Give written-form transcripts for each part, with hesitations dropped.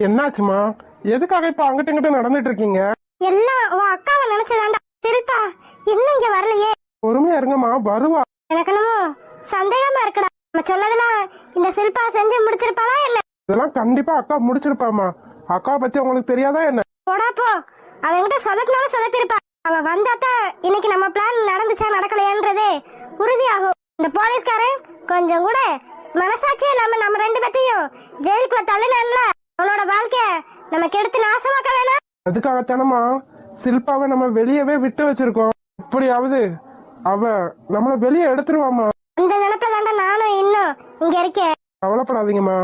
என்னாச்சுமா? எதுக்காக இப்ப அங்கிட்ட இங்கிட்ட நடந்துட்டு இருக்கீங்க? எல்லாம் உன் அக்காவை நினைச்சதாண்டா. சரிப்பா, இன்னும் இங்க வரலையே? பொறுமையா இருங்கம்மா, வருவா. எனக்கு என்னமோ சந்தேகமா இருக்குடா. நம்ம சொன்னதெல்லாம் இந்த சில்பா செஞ்சு முடிச்சிருப்பாளா என்ன? இதெல்லாம் கண்டிப்பா அக்கா முடிச்சிருப்பாமா. அக்காவை பத்தி உங்களுக்கு தெரியாதா என்ன? போடா போ, அவன்கிட்ட சொதப்பினாலும் சொதப்பிருப்பா. அவ வந்தாதான் இன்னைக்கு நம்ம பிளான் நடந்துச்சா நடக்கலையான்றதே உறுதியாகும். இந்த போலீஸ்காரன் கொஞ்சம் கூட மனசாட்சியே நம்ம ரெண்டு பேத்தையும் ஜெயிலுக்குள்ள தள்ளினான்ல, அவனோட வாழ்க்கைய நம்ம கெடுத்து நாசமாக்க வேணாம். அதுக்காகத்தானமா சில்பாவை நம்ம வெளியவே விட்டு வச்சிருக்கோம். இப்படியாவது அவ நம்மள வெளியே எடுத்துருவாமா. அந்த நினைப்புல தாண்டா நானும் இன்னும் இங்க இருக்கேன். கவலைப்படாதீங்கம்மா,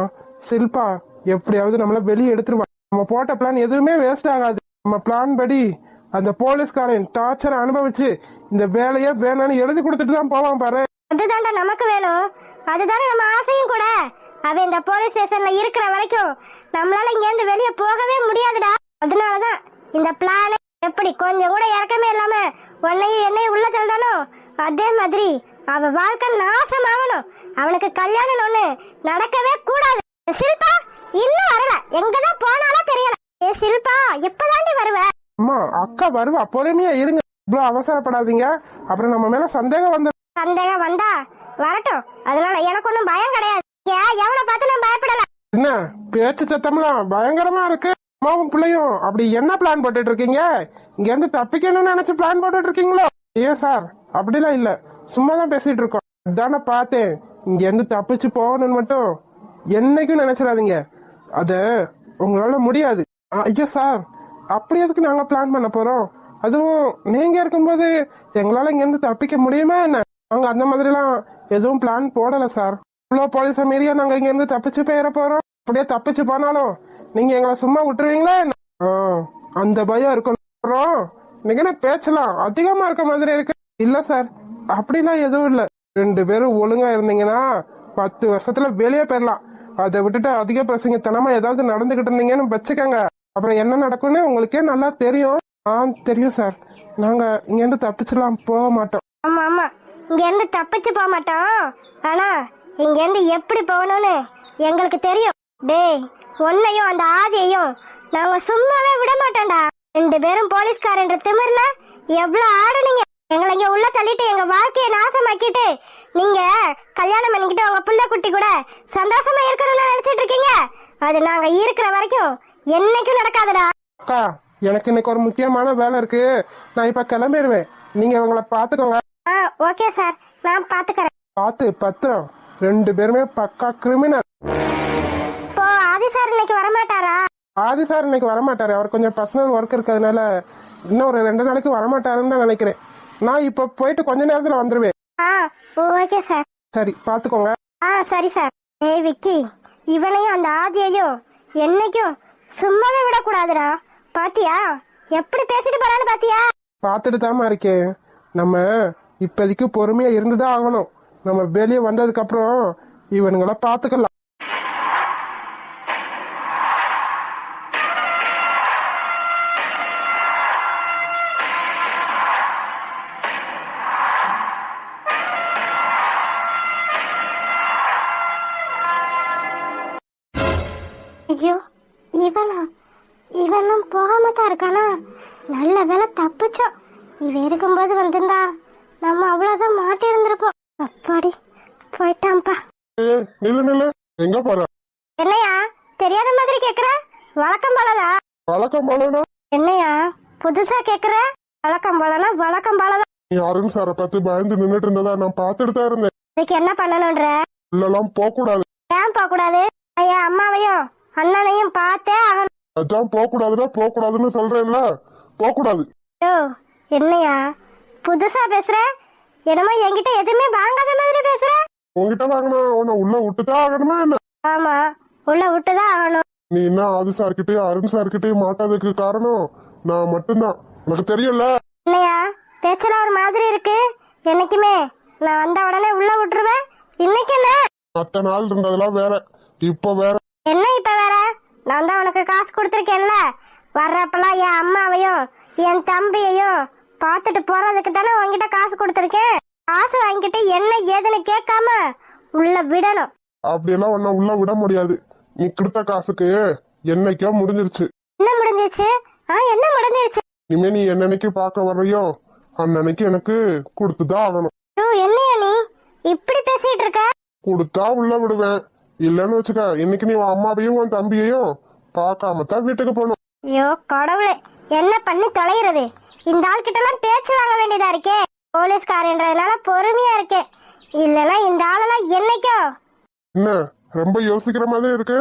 சில்பா எப்படியாவது நம்மள வெளியே எடுத்துருவா. நம்ம போட்ட பிளான் எதுவுமே வேஸ்ட் ஆகாது. நம்ம பிளான் படி அந்த போலீஸ்காரன் டார்ச்சரை அனுபவிச்சு இந்த வேலையை வேணும்னு எழுதி கொடுத்துட்டு தான் போவான் பாரு. அதுதான்டா நமக்கு வேணும், அதுதானே நம்ம ஆசையும் கூட. அவன் இந்த போலீஸ் ஸ்டேஷன்ல இருக்கிற வரைக்கும் நம்மளால இங்க இருந்து வெளியே போகவே முடியாதுடா. அதனாலதான் இந்த பிளான் எப்படி கொஞ்சம் கூட இறக்கமே இல்லாம உன்னையும் என்னையும் உள்ள தள்ளானோ அதே மாதிரி அவ வாழ்க்கை நாசம் ஆகணும். அவனுக்கு கல்யாணம் ஒண்ணு நடக்கவே கூடாது. சில்பா இன்னும் வரல, எங்கதான் போனாலும் தெரியல. ஏ சில்பா, எப்பதாண்டி வருவ? அம்மா, அக்கா வருவா, பொறுமையா இருங்க. இவ்வளவு அவசரப்படாதீங்க, அப்புறம் நம்ம மேல சந்தேகம் வந்து. சந்தேகம் வந்தா வரட்டும், அதனால எனக்கு ஒண்ணும் பயம் கிடையாது. எவனை பார்த்து நான் பயப்படல. என்ன பேச்சு சத்தம்லாம் பயங்கரமா இருக்கு. அம்மாவும் பிள்ளையும் அப்படி என்ன பிளான் போட்டுட்டு இருக்கீங்க? இங்க இருந்து தப்பிக்கணும்னு நினைச்சு பிளான் போட்டுட்டு இருக்கீங்களோ? ஏன் சார், அப்படிலாம் இல்ல, சும்மா தான் பேசிட்டு இருக்கோம். அதான பார்த்தேன். இங்க இருந்து தப்பிச்சு போகணும்னு மட்டும் என்னைக்கும் நினைச்சிடாதீங்க, அது உங்களால முடியாது. ஐயோ சார், அப்படி எதுக்கு நாங்க பிளான் பண்ண போறோம்? அதுவும் நீங்க இருக்கும்போது எங்களால இங்க இருந்து தப்பிக்க முடியுமா என்ன? நாங்க அந்த மாதிரி எல்லாம் எதுவும் பிளான் போடல சார். இவ்வளவு போலீஸ் மீறியா நாங்க இங்க இருந்து தப்பிச்சு போயிட போறோம். அப்படியே தப்பிச்சு போனாலும் நீங்க எங்களை சும்மா விட்டுருவீங்களா என்ன? அந்த பயம் இருக்கணும். அப்புறம் நீங்க பேச்சலாம் அதிகமா இருக்க மாதிரி இருக்கு. இல்ல சார், அப்படிலாம் எதுவும் இல்ல. 2 பேரும் ஒழுங்கா இருந்தீங்கன்னா 10 வருஷத்துல வெளியே போயிடலாம். அதை விட்டுட்டு அதிக பிரசங்கத்தனமா ஏதாவது நடந்துகிட்டு இருந்தீங்கன்னு வச்சுக்கோங்க, அப்புறம் என்ன நடக்கும்னு உங்களுக்கே நல்லா தெரியும். தெரியும் சார், நாங்க இங்க இருந்து தப்பிச்சுலாம் போக மாட்டோம். ஆமா ஆமா, இங்க இருந்து தப்பிச்சு போக மாட்டோம். ஆனா இங்க இருந்து எப்படி போகணும்னு எங்களுக்கு தெரியும். டேய், உன்னையும் அந்த ஆதியையும் நாங்க சும்மாவே விட மாட்டோம்டா. 2 பேரும் போலீஸ்காரன்ற திமிர்ல எவ்வளவு ஆடுனீங்க. எங்களை இங்க உள்ள தள்ளிட்டு எங்க வாழ்க்கையை நாசமாக்கிட்டு நீங்க கல்யாணம் பண்ணிக்கிட்டு உங்க புள்ள குட்டி கூட சந்தோஷமா இருக்கணும்னு நினைச்சிட்டு இருக்கீங்க. அது நாங்க இருக்கிற வரைக்கும் என்னைக்கும் நடக்காதுடா. அக்கா, எனக்கு இன்னைக்கு ஒரு முக்கியமான வேலை இருக்கு, நான் இப்ப கிளம்பிடுவேன். நீங்க உங்களை பாத்துக்கோங்க. ஓகே சார், நான் பாத்துக்கறேன். பாத்து பத்திரம். 2 பேருமே பக்கா கிரிமினல். இப்போ ஆதி சார் இன்னைக்கு வரமாட்டாரா? ஆதி சார் இன்னைக்கு வரமாட்டாரு, அவர் கொஞ்சம் பர்சனல் ஒர்க் இருக்கிறதுனால இன்னும் ஒரு 2 நாளைக்கு வரமாட்டாருன்னு தான் நினைக்கிறேன். நான் இப்ப போயிட்டு கொஞ்ச நேரத்துல வந்துருவேன். Okay sir. சரி, பாத்துக்கோங்க. சரி சார். ஏய் விக்கி, இவனையும் அந்த ஆதியையும் என்னைக்கும் சும்மாவே விடக்கூடாதுடா. பாத்தியா எப்படி பேசிட்டு போறான்னு? பாத்தியா? பாத்துட்டு தாமா இருக்கேன். நம்ம இப்போதைக்கு பொறுமையா இருந்துதான் ஆகணும். நம்ம வெளியே வந்ததுக்கு அப்புறம் இவனுங்களை பாத்துக்கலாம். ஐயோ, இவனும் போகாம தான் இருக்கானா? நல்ல வேலை தப்பிச்சோம். இவன் இருக்கும்போது வந்திருந்தா நம்ம அவ்வளவுதான் மாட்டி இருந்திருப்போம். அப்பாடி போயிட்டான்ப்பா. நில்லு, எங்க போற? என்னையா தெரியாத மாதிரி கேக்குற? வழக்கம் போலதா. வழக்கம் போலனா என்னையா புதுசா கேக்குற? வழக்கம் போலனா வழக்கம் போலதான். நீ அருண் சாரை பார்த்து பயந்து நின்னுட்டு இருந்ததா நான் பாத்துட்டு தான் இருந்தேன். இதுக்கு என்ன பண்ணணும்ன்ற? இல்லலாம் போக கூடாது. ஏன் போக கூடாது? ஐயா, அம்மாவையும் அண்ணனையும் பார்த்தே அவன். அதான் போக கூடாதுன்னா போக கூடாதுன்னு சொல்றேன்ல, போக கூடாது. என்னையா புதுசா பேசுற? என்னமோ என்கிட்ட எதுவுமே வாங்காத மாதிரி பேசுற. உங்ககிட்ட வாங்கணும், உன்னை உள்ள விட்டுதான் ஆகணுமா என்ன? ஆமா, உள்ள விட்டுதான் ஆகணும். நீ என்ன ஆதி சார்கிட்டயும் அருண் சார்கிட்டயும் மாட்டாததுக்கு காரணம் நான் மட்டும்தான், உனக்கு தெரியல. என்னையா பேச்சல ஒரு மாதிரி இருக்கு. என்னைக்குமே நான் வந்த உடனே உள்ள விட்டுருவேன். இன்னைக்கு என்ன? மத்த நாள் இருந்ததெல்லாம் வேற, இப்ப வேற. என்ன இப்ப வேற? நான் தான் உனக்கு காசு கொடுத்துருக்கேன்ல, வர்றப்பெல்லாம் என் அம்மாவையும் என் தம்பியையும் பார்த்துட்டு போறதுக்கு தானே உங்ககிட்ட காசு கொடுத்துருக்கேன். காசு வாங்கிட்டு என்ன ஏதுன்னு கேட்காம உள்ள விடணும். அப்படியெல்லாம் உன்னை உள்ள விட முடியாது. நீ கொடுத்த காசுக்கு என்னைக்கோ முடிஞ்சிருச்சு. என்ன முடிஞ்சிருச்சு? என்ன முடிஞ்சிருச்சு? இனிமே நீ என்னன்னைக்கு பார்க்க வர்றியோ அன்னன்னைக்கு எனக்கு கொடுத்துதான் ஆகணும். ஐயோ, என்னையா நீ இப்படி பேசிட்டு இருக்க? கொடுத்தா உள்ள விடுவேன், இல்லன்னு வச்சுக்க இன்னைக்கு நீ உன் அம்மாவையும் உன் தம்பியையும் பார்க்காம தான் வீட்டுக்கு போகணும். ஐயோ கடவுளே, என்ன பண்ணி தொலைகிறது? இந்த ஆள் கிட்ட எல்லாம் பேச்சு வாங்க வேண்டியதா இருக்கே. போலீஸ்காரன்றதுனால பொறுமையா இருக்கேன், இல்லனா இந்த ஆளெல்லாம் என்னைக்கோ. என்ன ரொம்ப யோசிக்கிற மாதிரி இருக்கு?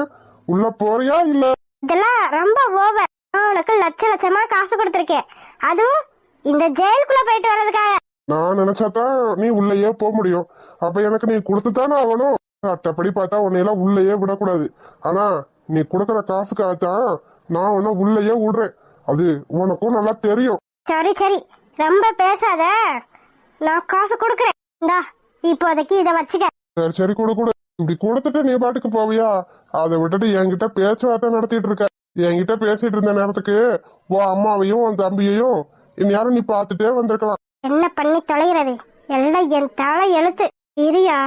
உள்ள போறியா இல்ல? இதெல்லாம் ரொம்ப ஓவர். உனக்கு லட்சமா காசு கொடுத்துருக்கேன், அதுவும் இந்த ஜெயிலுக்குள்ள போயிட்டு வர்றதுக்காக. நான் நினைச்சாதான் நீ உள்ளேயே போக முடியும். அப்ப எனக்கு நீ கொடுத்துதானே ஆகணும். சட்டப்படி பார்த்தா உன்னையெல்லாம் உள்ளேயே விடக்கூடாது. ஆனா நீ கொடுக்கற காசுக்காகத்தான் நான் உன்னை உள்ளேயே விடுறேன். அது உனக்கும் நல்லா தெரியும். சரி சரி, ரொம்ப பேசாத. நான் காசு கொடுக்கறேன், இந்தா இப்போதைக்கு இதை வச்சுக்க. சரி சரி கொடு கொடு. இப்படி கொடுத்துட்டு நீ பாட்டுக்கு போவியா? அதை விட்டுட்டு என்கிட்ட பேச்சுவார்த்தை நடத்திட்டு இருக்க. என்கிட்ட பேசிட்டு இருந்த நேரத்துக்கு உன் அம்மாவையும் உன் தம்பியையும் இந்நேரம் நீ பார்த்துட்டே வந்திருக்கலாம். என்ன பண்ணி தொலைகிறது? எல்லாம் என் தலை எழுத்து. இரியா,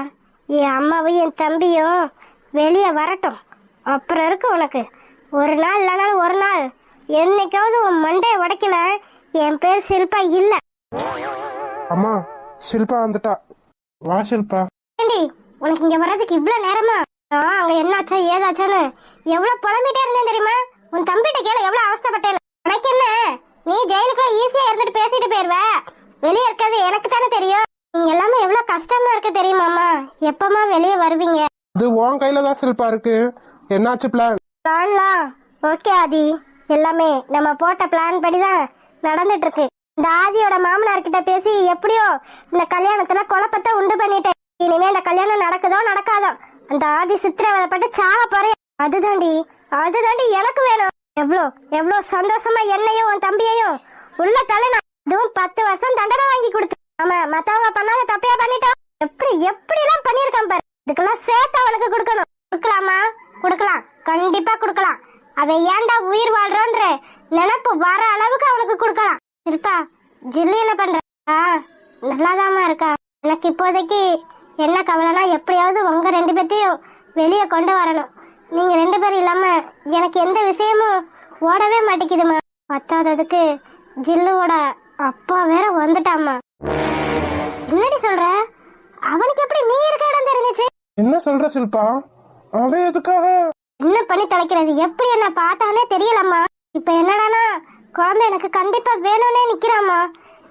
என் அம்மாவும் என் தம்பியும் வெளியே வரட்டும், அப்புறம் இருக்கு உனக்கு. ஒரு நாள் இல்லைனாலும் ஒரு நாள் என்னைக்காவது உன் மண்டையை உடைக்கல என் பேர் சில்பா இல்ல. அம்மா, ஷில்பா வந்துட்டா. வா ஷில்பா. ஏண்டி, உனக்கு இங்க வர்றதுக்கு இவ்வளவு நேரமா? அங்க என்னாச்சா ஏதாச்சான்னு எவ்வளவு புலம்பிட்டே இருந்தேன் தெரியுமா? உன் தம்பிட்ட கேள எவ்வளவு அவஸ்தைப்பட்டேன். உனக்கு என்ன, நீ ஜெயிலுக்குள்ள ஈஸியா இருந்துட்டு பேசிட்டு போயிருவ. வெளியே இருக்கிறது எனக்கு தானே தெரியும். நீங்க எல்லாமே எவ்வளவு கஷ்டமா இருக்கு தெரியுமாமா? எப்பமா வெளியே வருவீங்க? இது உன் கையில தான் ஷில்பா இருக்கு. என்னாச்சு பிளான்? பிளான்லாம் ஓகே ஆதி, எல்லாமே நம்ம போட்ட பிளான் படிதான் நடந்துட்டு இருக்கு. இந்த ஆதியோட மாமனார் கிட்ட பேசி எப்படியோ இந்த கல்யாணத்துல குழப்பத்தை உண்டு பண்ணிட்டேன். இனிமே இந்த கல்யாணம் நடக்குதோ நடக்காதோ, அந்த ஆதி சித்திரவதைப்பட்டு சாக போறேன். அதுதாண்டி எனக்கு வேணும். எவ்வளோ சந்தோஷமா என்னையும் உன் தம்பியையும் உள்ள தள்ளணும். அதுவும் 10 வருஷம் தண்டனை வாங்கி கொடுத்து. ஆமா, மத்தவங்க பண்ணாத தப்பையா பண்ணிட்டோம். எப்படி எல்லாம் பண்ணிருக்கான் பாரு. இதுக்கெல்லாம் சேர்த்து அவனுக்கு கொடுக்கணும். கொடுக்கலாமா? கொடுக்கலாம், கண்டிப்பா கொடுக்கலாம். அவன் ஏன்டா உயிர் வாழ்றான்ற நினைப்பு வர அளவுக்கு அவனுக்கு கொடுக்கலாம். இருக்கா ஜில்லு என்ன பண்ற? நல்லாதாமா இருக்கா. எனக்கு இப்போதைக்கு என்ன கவலைனா, எப்படியாவது உங்க 2 பேத்தையும் வெளியே கொண்டு வரணும். நீங்க 2 பேரும் இல்லாம எனக்கு எந்த விஷயமும் ஓடவே மாட்டேங்குதுமா. பத்தாததுக்கு ஜில்லுவோட அப்பா வேற வந்துட்டாமா. என்னடி சொல்ற? அவனுக்கு எப்படி நீ இருக்க இடம் தெரிஞ்சிச்சு? என்ன சொல்ற ஷில்பா? அவன் எதுக்காக? என்ன பண்ணி தொலைக்கிறது? எப்படி என்ன பார்த்தானே தெரியலம்மா. இப்ப என்னடானா, குழந்தை எனக்கு கண்டிப்பா வேணும்னே நிக்கிறாமா.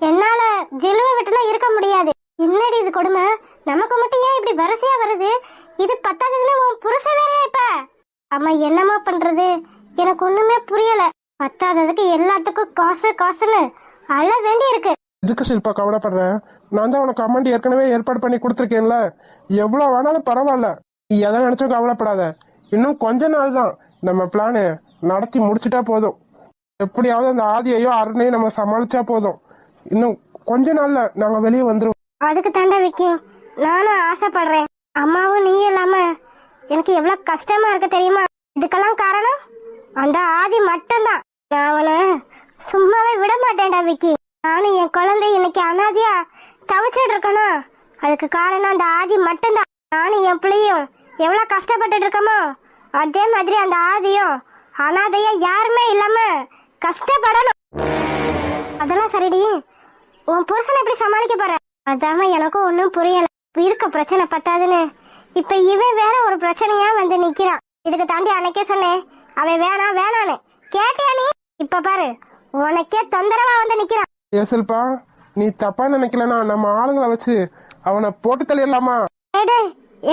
என்னால ஜில்லுவை விட்டுலாம் இருக்க முடியாது. என்னடி இது கொடுமை? நமக்கு மட்டும் ஏன் இப்படி வரிசையா வருது? இது பத்தாததுல உன் புருஷ வேறையா இப்ப? அம்மா என்னமா பண்றது? எனக்கு ஒண்ணுமே புரியல. பத்தாததுக்கு எல்லாத்துக்கும் காசுன்னு அழ வேண்டி இருக்கு. எதுக்கு ஷில்பா கவலைப்படுற? நான் தான் உனக்கு அமௌண்ட் ஏற்கனவே ஏற்பாடு பண்ணி கொடுத்துருக்கேன்ல. எவ்வளவு வேணாலும் பரவாயில்ல, நீ எதை நினைச்சும் கவலைப்படாத. இன்னும் கொஞ்ச நாள் தான், நம்ம பிளானு நடத்தி முடிச்சுட்டா போதும். எப்படியாவது அந்த ஆதியையும் அருணையும் நம்ம சமாளிச்சா போதும். இன்னும் கொஞ்ச நாள்ல நாங்க வெளியே வந்துருவோம். அதுக்கு தாண்டா விக்கி நானும் ஆசைப்படுறேன். அம்மாவும் நீ இல்லாம எனக்கு எவ்வளவு கஷ்டமா இருக்கு தெரியுமா? இதுக்கெல்லாம் காரணம் அந்த ஆதி மட்டும்தான். நான் அவனை சும்மாவே விட மாட்டேன்டா விக்கி. நானும் என் குழந்தை இன்னைக்கு அனாதையா தவிச்சிட்டு இருக்கணும், அதுக்கு காரணம் அந்த ஆதி மட்டும்தான். நானும் என் பிள்ளையும் எவ்வளவு கஷ்டப்பட்டுட்டு இருக்கோமோ அதே மாதிரி அந்த ஆதியும் அனாதையா யாருமே இல்லாம கஷ்டப்படணும். அதெல்லாம் சரிடி, உன் புருஷனை எப்படி சமாளிக்க போற? அதாம எனக்கும் ஒன்னும் புரியல. இருக்க பிரச்சனை பத்தாதுன்னு இப்ப இவன் வேற ஒரு பிரச்சனையா வந்து நிக்கிறான். இதுக்கு தாண்டி அன்னைக்கே சொன்னேன், அவன் வேணான்னு கேட்டியா நீ? இப்ப பாரு, உனக்கே தொந்தரவா வந்து நிக்கிறான். ஏ ஷில்பா, நீ தப்பா நினைக்கலனா நம்ம ஆளுங்களை வச்சு அவனை போட்டு தள்ளிடலாமா?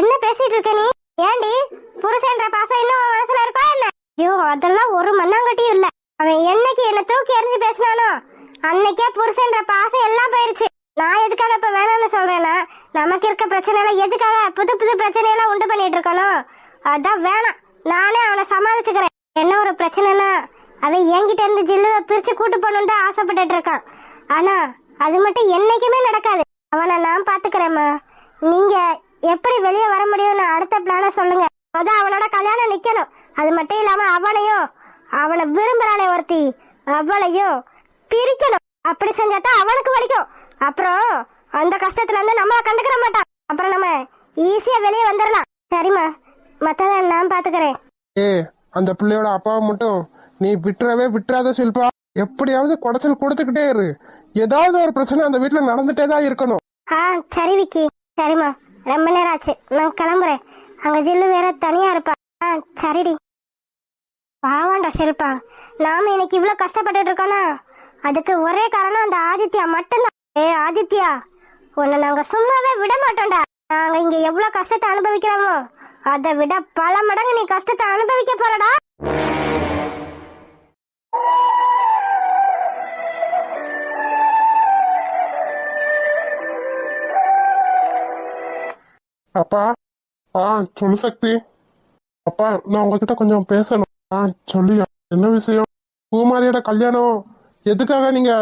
என்ன பேசிட்டு இருக்க நீ? ஏண்டி, புருஷன்ற பாசம் இன்னும் மனசுல இருக்கா என்ன? ஐயோ, அதெல்லாம் ஒரு மண்ணாங்கட்டியும் இல்ல. அவன் என்னைக்கு என்ன தூக்கி எறிஞ்சு பேசினானோ அன்னைக்கே புருஷன்ற பாசம் எல்லாம் போயிருச்சு. நான் எதுக்காக இப்ப வேணாம்னு சொல்றேன்னா, நமக்கு இருக்க பிரச்சனை எல்லாம் எதுக்காக புது பிரச்சனையெல்லாம் உண்டு பண்ணிட்டு இருக்கணும்? அதான் வேணாம், நானே அவனை சமாளிச்சுக்கிறேன். என்ன ஒரு பிரச்சனைனா, அவன் என்கிட்ட இருந்து ஜில்லுவை பிரிச்சு கூட்டு போகணும்னு தான் ஆசைப்பட்டுட்டு இருக்கான். ஆனா அது மட்டும் என்னைக்குமே நடக்காது. அவனை நான் பாத்துக்கிறேம்மா. நீங்க எப்படி வெளியே வர முடியும்னு அடுத்த பிளான சொல்லுங்க. அவனோட கல்யாணம் நிக்கணும். அது மட்டும் இல்லாம அவனை விரும்புறாளே ஒருத்தி, அவளையும் பிரிக்கணும். அப்படி செஞ்சாதான் அவனுக்கு வலிக்கும். அப்புறம் அந்த கஷ்டத்துல இருந்து நம்மள கண்டுக்கிற மாட்டான். அப்புறம் நம்ம ஈஸியா வெளியே வந்துடலாம். சரிம்மா, மத்தத நான் பாத்துக்கிறேன். அந்த பிள்ளையோட அப்பாவை மட்டும் நீ விட்டுறவே விட்டுறாத ஷில்பா. எப்படியாவது குடைச்சல் கொடுத்துக்கிட்டே இரு. ஏதாவது ஒரு பிரச்சனை அந்த வீட்டுல நடந்துட்டே தான் இருக்கணும். ஆ சரி விக்கி. சரிம்மா, ரொம்ப நேரம் ஆச்சு, நான் கிளம்புறேன். அங்க ஜில்லு வேற தனியா இருப்பா. ஆ சரிடி. பாவாண்டா ஷில்பா, நாம இன்னைக்கு இவ்வளவு கஷ்டப்பட்டுட்டு இருக்கோம்னா அதுக்கு ஒரே காரணம் அந்த ஆதித்யா மட்டும்தான். ஏ ஆதித்யா, உன்னை நாங்க சும்மாவே விட மாட்டோம்டா. நாங்க இங்க எவ்வளவு கஷ்டத்தை அனுபவிக்கிறோமோ அதை விட பல மடங்கு நீ கஷ்டத்தை அனுபவிக்க போறடா. அப்பா. சொல்லு சக்தி. அப்பா, நான் உங்ககிட்ட கொஞ்சம் பேசணும். சொல்லியா, என்ன விஷயம்? பூமாரியோட கல்யாணம் எதுக்காக நீங்க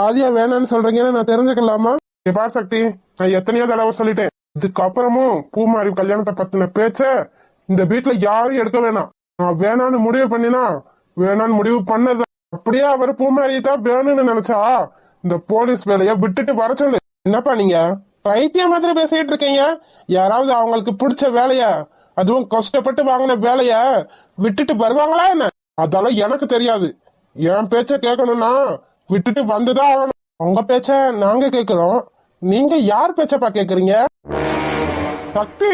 ஆதியா வேணான்னு சொல்றீங்கன்னு நான் தெரிஞ்சுக்கலாமா? பார் சக்தி, நான் எத்தனையோ தடவை சொல்லிட்டேன். இதுக்கப்புறமும் பூமாரி கல்யாணத்தை பத்தின பேச்ச இந்த வீட்டுல யாரும் எடுக்க வேணாம். நான் வேணான்னு முடிவு பண்ணினா வேணான்னு முடிவு பண்ணது. அப்படியே அவர் பூமாரியை தான் வேணும்னு நினைச்சா இந்த போலீஸ் வேலைய விட்டுட்டு வர சொல்லு. என்னப்பா நீங்க பைத்தியம் மாதிரி பேசிட்டு இருக்கீங்க? யாராவது அவங்களுக்கு பிடிச்ச வேலைய, அதுவும் கஷ்டப்பட்டு வாங்கின வேலைய விட்டுட்டு வருவாங்களா என்ன? அதெல்லாம் எனக்கு தெரியாது. என் பேச்ச கேட்கணும்னா விட்டுட்டு வந்துதான் ஆகணும். உங்க பேச்ச நாங்க கேக்குறோம், நீங்க யார் பேச்சப்பா கேக்குறீங்க? சக்தி,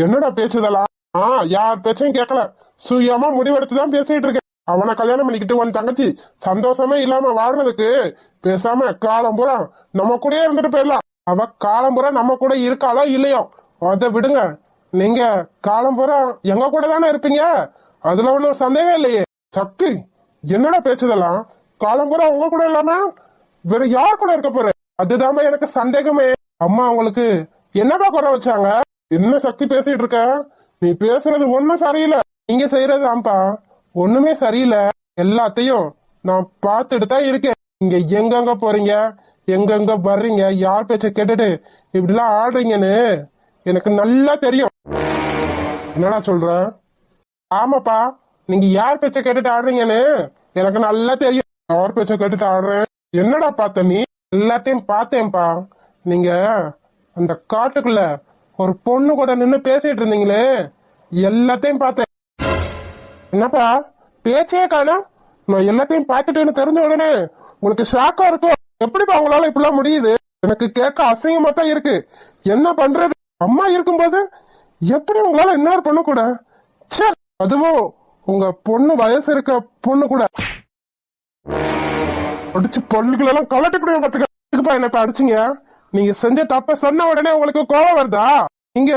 என்னடா பேச்சுதெல்லாம்? யார் பேச்சையும் கேட்கல, சுயமா முடிவெடுத்துதான் பேசிட்டு இருக்கேன். அவனை கல்யாணம் பண்ணிக்கிட்டு உன் தங்கச்சி சந்தோஷமே இல்லாம வாழ்றதுக்கு பேசாம காலம் பூரா நம்ம கூட இருந்துட்டு போயிடலாம். அவ காலம்புறா நம்ம கூட இருக்காளோ இல்லையோ அதை விடுங்க. நீங்க காலம்புறா எங்க கூட தானே இருப்பீங்க, அதுல ஒன்னும் சந்தேகம் இல்லையே. சக்தி, என்னடா பேச்சுதெல்லாம்? காலம்பூரா உங்க கூட இல்லாம வேற யார் கூட இருக்க போற? அதுதான்ப்பா எனக்கு சந்தேகமே. அம்மா உங்களுக்கு என்னப்பா குறை வச்சாங்க? என்ன சக்தி பேசிட்டு இருக்க? நீ பேசுறது ஒண்ணும் சரியில்லை. நீங்க செய்யறது ஆம்பா ஒண்ணுமே சரியில்லை. எல்லாத்தையும் நான் பார்த்துட்டு தான் இருக்கேன். நீங்க எங்கெங்க போறீங்க, எங்கெங்க வர்றீங்க, யார் பேச்ச கேட்டுட்டு இப்படிலாம் ஆடுறீங்கன்னு எனக்கு நல்லா தெரியும். என்னடா சொல்ற? ஆமாப்பா, நீங்க யார் பேச்ச கேட்டுட்டு ஆடுறீங்கன்னு எனக்கு நல்லா தெரியும். யார் பேச்ச கேட்டுட்டு ஆடுறேன்? என்னடா பார்த்த நீ? எல்லாத்தையும் பார்த்தேன்ப்பா. நீங்க அந்த காட்டுக்குள்ள ஒரு பொண்ணு கூட நின்னு பேசிட்டு இருந்தீங்களே, எல்லாத்தையும் பார்த்தேன். என்னப்பா பேச்சே காணோம்? நான் எல்லாத்தையும் பார்த்துட்டேன்னு தெரிஞ்ச உடனே உங்களுக்கு ஷாக்கா இருக்கும். எப்படிப்பா உங்களால இப்படிலாம் முடியுது? எனக்கு கேட்க அசிங்கமா தான் இருக்கு. என்ன பண்றது? அம்மா இருக்கும்போது எப்படி உங்களால இன்னொரு பொண்ணு கூட, ச்சே, அதுவும் உங்க பொண்ணு வயசு இருக்க பொண்ணு கூட அடிச்சு பல்லுகளெல்லாம் கலட்டுக்கூடிய பார்த்துக்கப்பா. என்ன இப்ப அடிச்சிங்க? நீங்க செஞ்ச தப்ப சொன்ன உடனே உங்களுக்கு கோபம் வருதா? நீங்க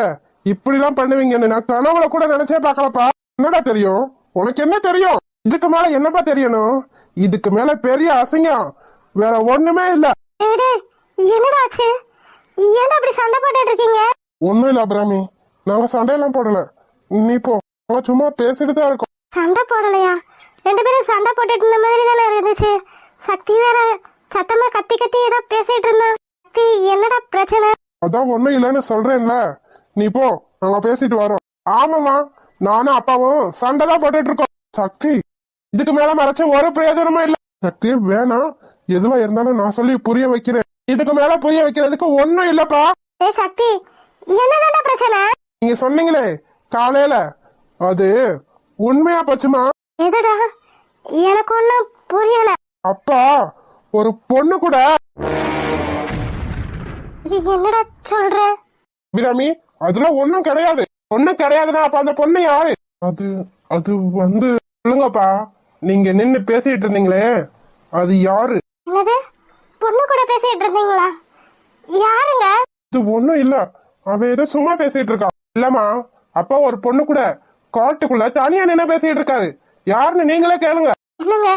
இப்படி எல்லாம் பண்ணுவீங்கன்னு நான் கனவுல கூட நினைச்சே பாக்கலப்பா. என்னடா தெரியும்? உனக்கு என்ன தெரியும்? இதுக்கு மேல என்னப்பா தெரியணும்? இதுக்கு மேல பெரிய அசிங்கம் வேற ஒண்ணுமே இல்ல. என்னடா ஆச்சு? ஏன்டா அப்படி சண்டை போட்டுட்டு இருக்கீங்க? ஒண்ணும் இல்ல அபிராமி, நாங்க சண்டையெல்லாம் போடல. நீ போ, நாங்க சும்மா பேசிட்டு தான் இருக்கோம். சண்டை போடலையா? ரெண்டு பேரும் சண்டை போட்டுட்டு இருந்த மாதிரி தானே இருந்துச்சு. சக்தி வேற சத்தமா கத்தி கத்தி ஏதோ பேசிட்டு இருந்தா. சக்தி, என்னடா பிரச்சனை? அதான் ஒண்ணும் இல்லைன்னு சொல்றேன்ல, நீ போ, நாங்க பேசிட்டு வரோம். ஆமாமா, நானும் அப்பாவும் சண்டை தான் போட்டுட்டு இருக்கோம். சக்தி, இதுக்கு மேல மறைச்ச ஒரு பிரயோஜனமும் இல்ல. சக்தி வேணாம், எதுவா இருந்தாலும் நான் சொல்லி புரிய வைக்கிறேன். இதுக்கு மேல புரிய வைக்கிறதுக்கு ஒண்ணும் இல்லப்பா. ஏ சக்தி, என்னடா பிரச்சனை? நீங்க சொன்னீங்களே காலையில, அது உண்மையா போச்சுமா? எதுடா? எனக்கு ஒண்ணும் புரியல. அப்பா ஒரு பொண்ணு கூட. என்னடா சொல்ற? அபிராமி, அதெல்லாம் ஒண்ணும் கிடையாது. ஒண்ணும் கிடையாதுன்னா அப்ப அந்த பொண்ணு யாரு? அது அது வந்து சொல்லுங்கப்பா. நீங்க நின்னு பேசிட்டு இருந்தீங்களே, அது யாரு? என்னது? பொண்ணு கூட பேசிட்டு இருந்தீங்களா? யாருங்க? இது ஒண்ணும் இல்ல, அவன் ஏதோ சும்மா பேசிட்டு இருக்கான். இல்லம்மா, அப்பா ஒரு பொண்ணு கூட காட்டுக்குள்ள தனியா நின்னு பேசிட்டு இருக்காரு. யாருன்னு நீங்களே கேளுங்க. என்னங்க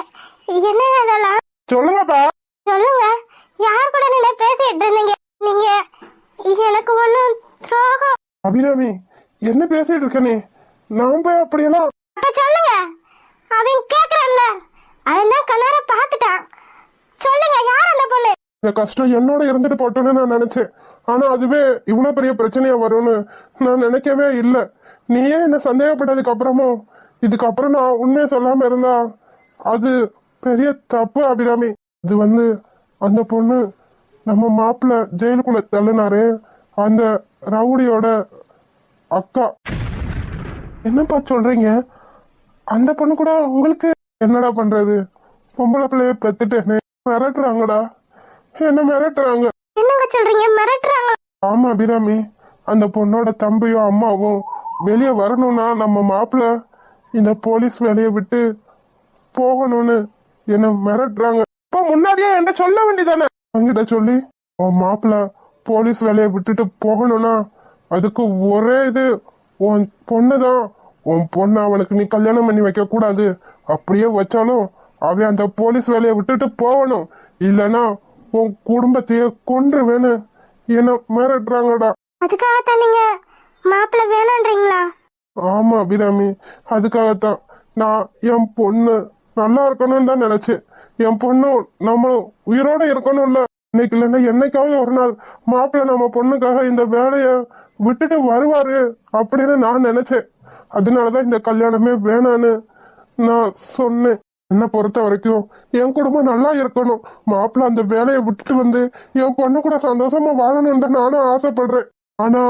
என்னங்க இதெல்லாம்? சொல்லுங்கப்பா. சொல்லுங்க, யார் கூட நின்னு பேசிட்டு இருந்தீங்க? நீங்க எனக்கு ஒண்ணும் துரோகம். அபிராமி, என்ன பேசிட்டு இருக்க நீ? நான் போய் அப்படியெல்லாம். அப்ப சொல்லுங்க, அவன் கேக்குறான்ல, அவன் தான் கண்ணார பாத்துட்டான். சொல்லுங்க, யார் அந்த பொண்ணு? இந்த கஷ்டம் என்னோட இருந்துட்டு போட்டோன்னு நான் நினைச்சேன். ஆனா அதுவே இவ்வளவு பெரிய பிரச்சனையா வரும்னு நான் நினைக்கவே இல்லை. நீயே என்ன சந்தேகப்பட்டதுக்கு அப்புறமும் இதுக்கப்புறம் நான் உண்மையை சொல்லாம இருந்தா அது பெரிய தப்பு அபிராமி. இது வந்து அந்த பொண்ணு நம்ம மாப்பிள்ள ஜெயிலுக்குள்ள தள்ளினாரு, அந்த ரவுடியோட அக்கா. என்னப்பா சொல்றீங்க? அந்த பொண்ணு கூட உங்களுக்கு என்னடா பண்றது? பொம்பளை பிள்ளைய பெத்துட்டேன்னு மிரட்டுறாங்கடா, என்ன மிரட்டுறாங்க. என்னங்க சொல்றீங்க? மிரட்டுறாங்க? ஆமா அபிராமி, அந்த பொண்ணோட தம்பியும் அம்மாவும் வெளியே வரணும்னா நம்ம மாப்பிள்ள இந்த போலீஸ் வேலையை விட்டு போகணும்னு என்ன மிரட்டுறாங்க. இப்ப முன்னாடியே என்ன சொல்ல வேண்டியதானே? அவங்கிட்ட சொல்லி உன் மாப்பிள்ள போலீஸ் வேலையை விட்டுட்டு போகணும்னா அதுக்கு ஒரே இது, உன் பொண்ணுதான். உன் பொண்ணு அவனுக்கு நீ கல்யாணம் பண்ணி வைக்க கூடாது. அப்படியே வச்சாலும் அவன் அந்த போலீஸ் வேலையை விட்டுட்டு போகணும், இல்லைன்னா உன் குடும்பத்தையே கொன்றுவேன்னு என்ன மிரட்டுறாங்கடா. அதுக்காகத்தான் நீங்க மாப்பிள்ளை வேணான்றீங்களா? ஆமா அபிராமி, அதுக்காகத்தான் நான் என் பொண்ணு நல்லா இருக்கணும்னு தான் நினைச்சேன். என் பொண்ணு நம்ம உயிரோட இருக்கணும்ல. இன்னைக்கு இல்லைன்னா என்னைக்காவது ஒரு நாள் மாப்பிள்ளை நம்ம பொண்ணுக்காக இந்த வேலைய விட்டுட்டு வருவாரு அப்படின்னு நான் நினைச்சேன். அதனாலதான் இந்த கல்யாணமே வேணான்னு நான் சொன்னேன். என்னை பொறுத்த வரைக்கும் என் குடும்பம் நல்லா இருக்கணும். மாப்பிள்ளை அந்த வேலையை விட்டுட்டு வந்து என் பொண்ணு கூட சந்தோஷமா வாழணும்னு தான் நானும் ஆசைப்படுறேன். ஆனா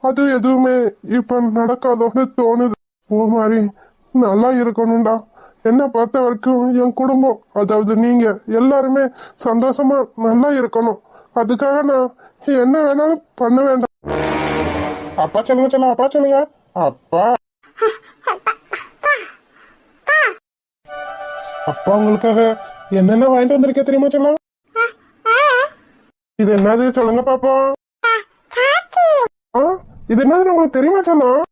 அது எதுவுமே இப்ப நடக்காதோன்னு தோணுது. ஓ மாதிரி நல்லா இருக்கணும்டா. என்னை பொறுத்த வரைக்கும் என் குடும்பம், அதாவது நீங்க எல்லாருமே சந்தோஷமா நல்லா இருக்கணும். அதுக்காக நான் என்ன வேணாலும் பண்ண வேண்டாம். அப்பா சொல்லுங்க சொல்லுங்க, அப்பா சொல்லுங்க. அப்பா அப்பா உங்களுக்காக என்னென்ன வாங்கிட்டு வந்திருக்கேன் தெரியுமா? சொல்லுங்க, இது என்னது சொல்லுங்க பாப்போம். இது என்னது உங்களுக்கு தெரியுமா? சொல்லும்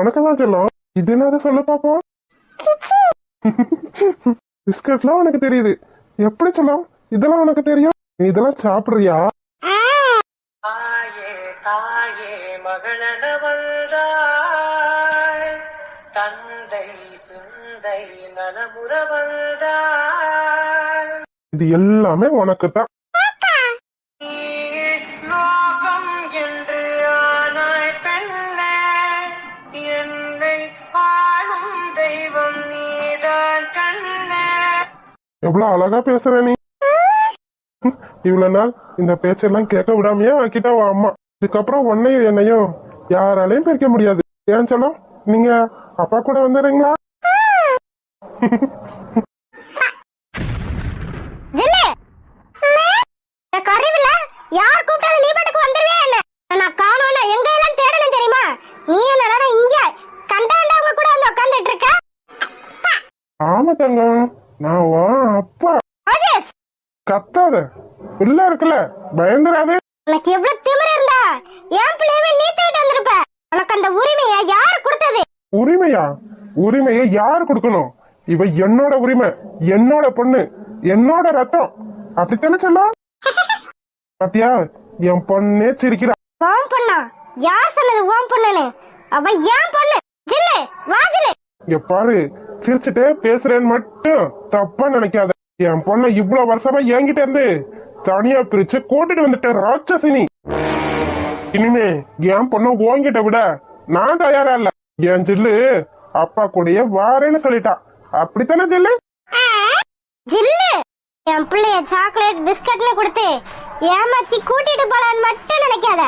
உனக்குதான் சொல்லும். இது என்னது சொல்ல பாப்போம். பிஸ்கட்லாம் உனக்கு தெரியுது, எப்படி சொல்லும் இதெல்லாம் உனக்கு தெரியும்? நீ இதெல்லாம் சாப்பிடுறியா? தாயே தாயே மகளன வந்தாய், தந்தை சிந்தை நலமுற வந்தாய். இது எல்லாமே உனக்கு தான். லோகம் என்று ஆனாய் பெண்ணே, என்னை ஆளும் தெய்வம் நீதான் கண்ணே. எவ்வளவு அழகா பேசுற நீ. இவ்வளவு நாள் இந்த பேச்செல்லாம் கேட்க விடாமையே ஆக்கிட்டா உன் அம்மா. இதுக்கப்புறம் உன்னையும் என்னையும் யாராலையும் பிரிக்க முடியாது. ஏன் சொல்லும், நீங்க அப்பா கூட வந்துடுறீங்களா? யார் கூப்பிட்டாலும் நீ பாட்டுக்கு வந்துருவே என்ன? நான் காணோம்னா எங்க எல்லாம் தேடணும் தெரியுமா? நீ என்னடா இங்க கண்டவங்க கூட வந்து உட்கார்ந்துட்டு இருக்க? ஆமா தங்கம், நான் அப்பா. கத்தாத, பிள்ளை இருக்குல்ல, பயந்துராது. உனக்கு எவ்வளவு திமிரு இருந்தா என் பிள்ளையவே நீ தூக்கிட்டு வந்திருப்ப. உனக்கு அந்த உரிமையை யார் கொடுத்தது? உரிமையா? உரிமையை யார் கொடுக்கணும்? இவ என்னோட உரிமை, என்னோட பொண்ணு, என்னோட ரத்தம். அப்படித்தானே சொல்லும். பாத்தியா, என் பொண்ணே சிரிக்கிறா. உன் பொண்ணா? யார் சொன்னது உன் பொண்ணுன்னு? அவ என் பொண்ணு. ஜில்லு வா ஜில்லு. இங்க பாரு, சிரிச்சுட்டே பேசுறேன்னு மட்டும் தப்பா நினைக்காத. என் பொண்ணை இவ்வளவு வருஷமா என்கிட்ட இருந்து தனியா பிரிச்சு கூட்டிட்டு வந்துட்ட ராட்சசினி. இனிமே என் பொண்ணை உன்கிட்ட விட நான் தயாரா இல்ல. என் ஜில்லு அப்பா கூடயே வாரேன்னு சொல்லிட்டா. அப்படித்தானே ஜில்லு? ஜில்லு, என் பிள்ளைய சாக்லேட் பிஸ்கட்னு கொடுத்து ஏமாத்தி கூட்டிட்டு போலான்னு மட்டும் நினைக்காத.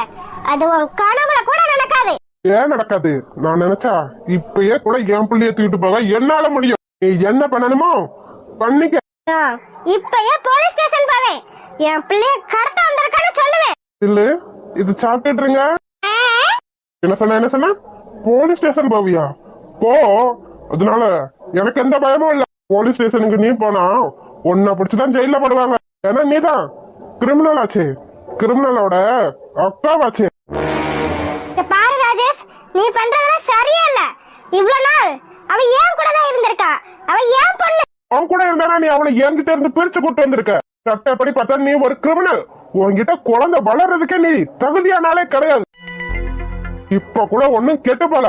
அது உன் கனவுல கூட நடக்காது. ஏன் நடக்காது? நான் நினைச்சா இப்பயே கூட என் பிள்ளைய தூக்கிட்டு போக என்னால முடியும். நீ என்ன பண்ணணுமோ பண்ணிக்க. இப்பயே போலீஸ் ஸ்டேஷன் போவேன். என் பிள்ளைய கடத்த வந்திருக்கான்னு சொல்லுவேன். இல்ல, இது சாப்பிட்டுருங்க. என்ன சொன்ன? போலீஸ் ஸ்டேஷன் போவியா? போ. அதனால எனக்கு எந்த பயமும் இல்ல. போலீஸ் ஸ்டேஷனுக்கு நீ போனா உன்னை பிடிச்சுதான் ஜெயில போடுவாங்க. ஏன்னா நீதான் கிரிமினல் ஆச்சு, கிரிமினலோட அக்காவாச்சு. பாரு ராஜேஷ், நீ பண்றதெல்லாம் சரியா இல்ல. இவ்வளவு நாள் அவ ஏன் கூட தான் இருந்திருக்கா. அவ ஏன் பொண்ணு. அவன் கூட இருந்தானா நீ அவளை என்கிட்ட இருந்து பிரிச்சு கூட்டு வந்திருக்க. சட்டப்படி பார்த்தா நீ ஒரு கிரிமினல். உன்கிட்ட குழந்தை வளர்றதுக்கே நீ தகுதியானாலே கிடையாது. இப்ப கூட ஒன்னும் கெட்டு போல.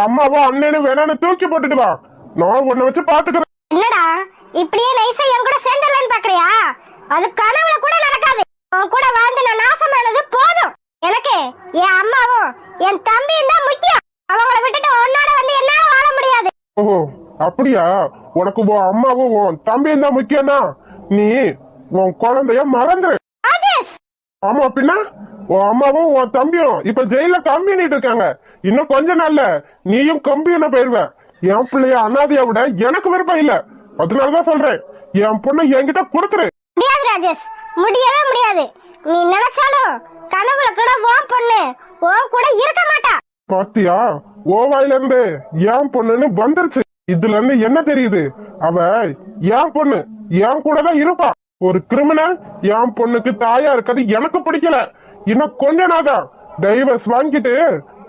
அம்மாவோ அண்ணனு வேணான்னு தூக்கி போட்டுட்டு வா, நான் உன்னை வச்சு பாத்துக்கிறேன். என்னடா இப்படியே நைஸா என் கூட சேர்ந்துடலான்னு பாக்குறியா? அது கனவுல கூட நடக்காது. உன் கூட வாழ்ந்து நான் நாசமானது போதும். எனக்கு என் அம்மாவும் என் தம்பியும் தான் முக்கியம். அவங்கள விட்டுட்டு உன்னோட வந்து என்னால வாழ முடியாது. ஓஹோ, அப்படியா? உனக்கு உன் அம்மாவும் உன் தம்பியும் தான் முக்கியம்னா நீ உன் குழந்தைய மறந்துரு. ஆமா பின்ன உன் அம்மாவும் உன் தம்பியும் இப்ப ஜெயில கம்பி பண்ணிட்டு இருக்காங்க. இன்னும் கொஞ்ச நாள்ல நீயும் கம்பி என்ன போயிருவ. என் பிள்ளைய அனாதையா விட எனக்கு விருப்பம் இல்ல. அதனாலதான் சொல்றேன், என் பொண்ணை என்கிட்ட கொடுத்துரு. முடியாது ராஜேஷ், முடியவே முடியாது. நீ நினைச்சாலும் கனவுல கூட உன் பொண்ணு உன் கூட இருக்க மாட்டா. பாத்தியா, ஓவாயில இருந்து என் பொண்ணுன்னு வந்துருச்சு. இதுல இருந்து என்ன தெரியுது? அவ என் பொண்ணு, என் கூட தான் இருப்பா. ஒரு கிரிமினல் என் பொண்ணுக்கு தாயா இருக்கிறது எனக்கு பிடிக்கல. இன்னும் கொஞ்ச நாள் தான் டைவர்ஸ் வாங்கிட்டு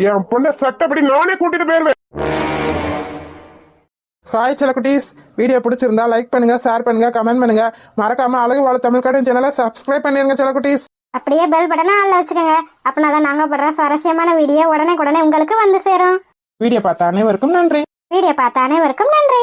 என் பொண்ணை சட்டப்படி நானே கூட்டிட்டு போயிருவேன். ஹாய் செல்லக்குட்டீஸ், வீடியோ பிடிச்சிருந்தா லைக் பண்ணுங்க, ஷேர் பண்ணுங்க, கமெண்ட் பண்ணுங்க. மறக்காம அழகு வாழ தமிழ் கடை சேனலை சப்ஸ்கிரைப் பண்ணிருங்க செல்லக்குட்டீஸ். அப்படியே பெல் பட்டனை ஆன்ல வச்சுக்கோங்க. அப்பனா தான் நாங்க போடுற சுவாரஸ்யமான வீடியோ உடனே உங்களுக்கு வந்து சேரும். வீடியோ பார்த்த அனைவருக்கும் நன்றி. வீடியோ பார்த்த அனைவருக்கும் நன்றி.